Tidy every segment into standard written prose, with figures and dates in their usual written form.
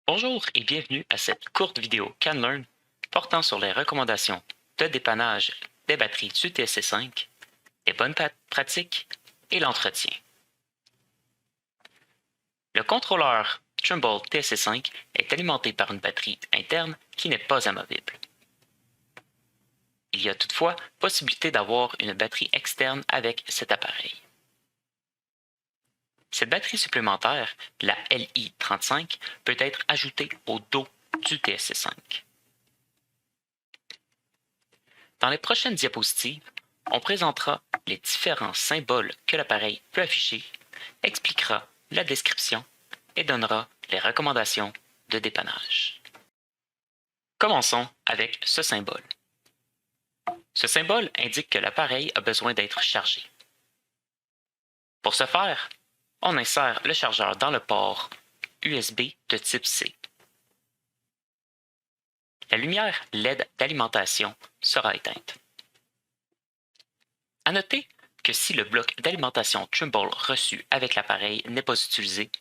Bonjour et bienvenue à cette courte vidéo CanLearn portant sur les recommandations de dépannage des batteries du TSC5, les bonnes pratiques et l'entretien. Le contrôleur Trimble TSC5 est alimenté par une batterie interne qui n'est pas amovible. Il y a toutefois possibilité d'avoir une batterie externe avec cet appareil. Cette batterie supplémentaire, la LI35, peut être ajoutée au dos du TSC5. Dans les prochaines diapositives, on présentera les différents symboles que l'appareil peut afficher, expliquera la description et donnera les recommandations de dépannage. Commençons avec ce symbole. Ce symbole indique que l'appareil a besoin d'être chargé. Pour ce faire, on insère le chargeur dans le port USB de type C. La lumière LED d'alimentation sera éteinte. À noter que si le bloc d'alimentation Trimble reçu avec l'appareil n'est pas utilisé,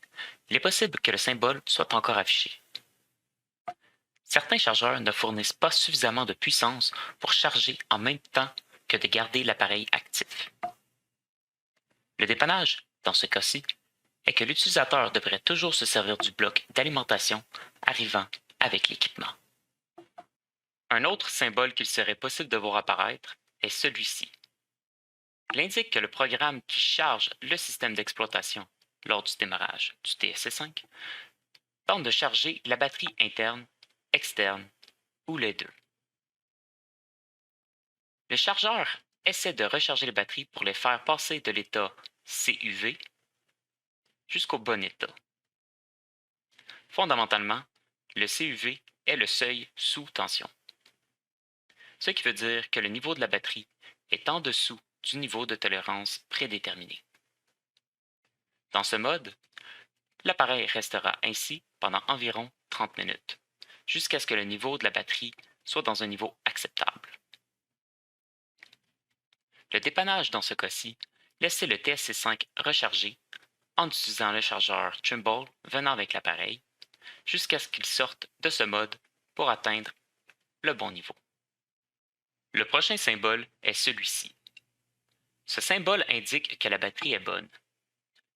il est possible que le symbole soit encore affiché. Certains chargeurs ne fournissent pas suffisamment de puissance pour charger en même temps que de garder l'appareil actif. Le dépannage, dans ce cas-ci, est que l'utilisateur devrait toujours se servir du bloc d'alimentation arrivant avec l'équipement. Un autre symbole qu'il serait possible de voir apparaître est celui-ci. Il indique que le programme qui charge le système d'exploitation lors du démarrage du TSC5 tente de charger la batterie interne, externe ou les deux. Le chargeur essaie de recharger les batteries pour les faire passer de l'état CUV jusqu'au bon état. Fondamentalement, le CUV est le seuil sous tension, ce qui veut dire que le niveau de la batterie est en dessous du niveau de tolérance prédéterminé. Dans ce mode, l'appareil restera ainsi pendant environ 30 minutes, jusqu'à ce que le niveau de la batterie soit dans un niveau acceptable. Le dépannage dans ce cas-ci, laissez le TSC5 recharger en utilisant le chargeur Trimble venant avec l'appareil, jusqu'à ce qu'il sorte de ce mode pour atteindre le bon niveau. Le prochain symbole est celui-ci. Ce symbole indique que la batterie est bonne.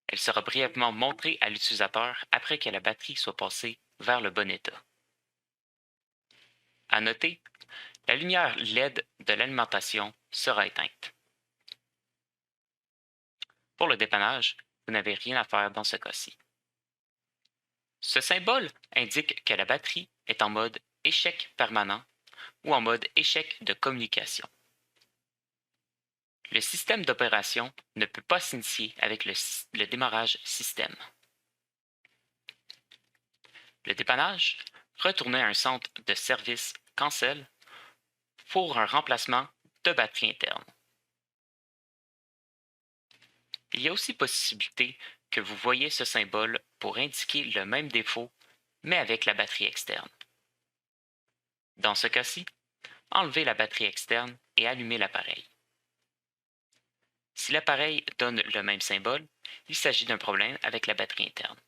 Elle sera brièvement montrée à l'utilisateur après que la batterie soit passée vers le bon état. À noter, la lumière LED de l'alimentation sera éteinte. Pour le dépannage, vous n'avez rien à faire dans ce cas-ci. Ce symbole indique que la batterie est en mode échec permanent ou en mode échec de communication. Le système d'opération ne peut pas s'initier avec le démarrage système. Le dépannage, retourner à un centre de service cancel pour un remplacement de batterie interne. Il y a aussi possibilité que vous voyez ce symbole pour indiquer le même défaut, mais avec la batterie externe. Dans ce cas-ci, enlevez la batterie externe et allumez l'appareil. Si l'appareil donne le même symbole, il s'agit d'un problème avec la batterie interne.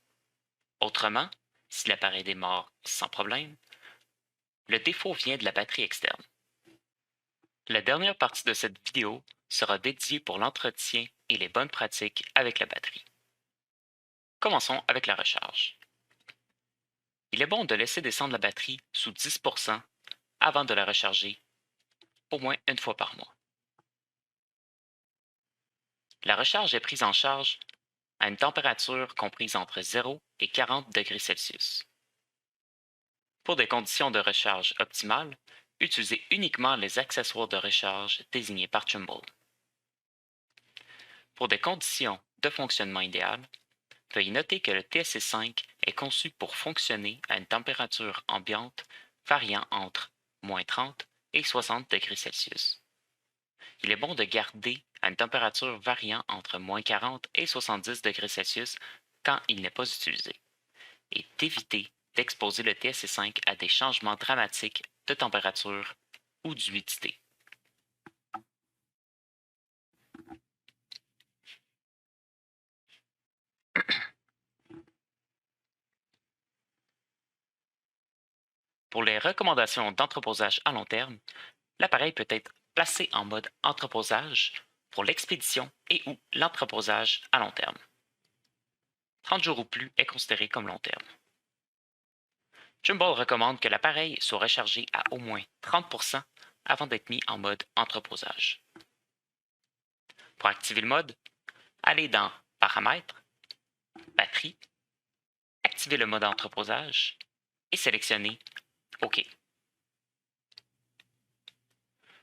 Autrement, si l'appareil démarre sans problème, le défaut vient de la batterie externe. La dernière partie de cette vidéo sera dédiée pour l'entretien et les bonnes pratiques avec la batterie. Commençons avec la recharge. Il est bon de laisser descendre la batterie sous 10% avant de la recharger au moins une fois par mois. La recharge est prise en charge à une température comprise entre 0 et 40 degrés Celsius. Pour des conditions de recharge optimales, utilisez uniquement les accessoires de recharge désignés par Trimble. Pour des conditions de fonctionnement idéales, veuillez noter que le TSC5 est conçu pour fonctionner à une température ambiante variant entre -30 et 60 degrés Celsius. Il est bon de garder à une température variant entre -40 et 70 degrés Celsius quand il n'est pas utilisé, et d'éviter d'exposer le TSC5 à des changements dramatiques de température ou d'humidité. Pour les recommandations d'entreposage à long terme, l'appareil peut être placé en mode entreposage pour l'expédition et ou l'entreposage à long terme. 30 jours ou plus est considéré comme long terme. Jumble recommande que l'appareil soit rechargé à au moins 30% avant d'être mis en mode entreposage. Pour activer le mode, allez dans Paramètres, Batterie, activez le mode entreposage et sélectionnez OK.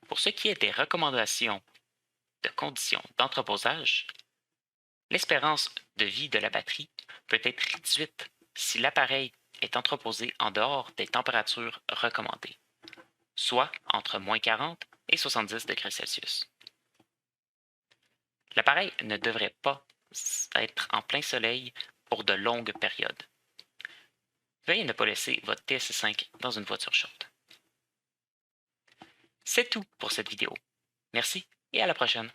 Pour ce qui est des recommandations de conditions d'entreposage, l'espérance de vie de la batterie peut être réduite si l'appareil est entreposé en dehors des températures recommandées, soit entre -40 et 70 degrés Celsius. L'appareil ne devrait pas être en plein soleil pour de longues périodes. Veuillez ne pas laisser votre TSC5 dans une voiture chaude. C'est tout pour cette vidéo. Merci et à la prochaine.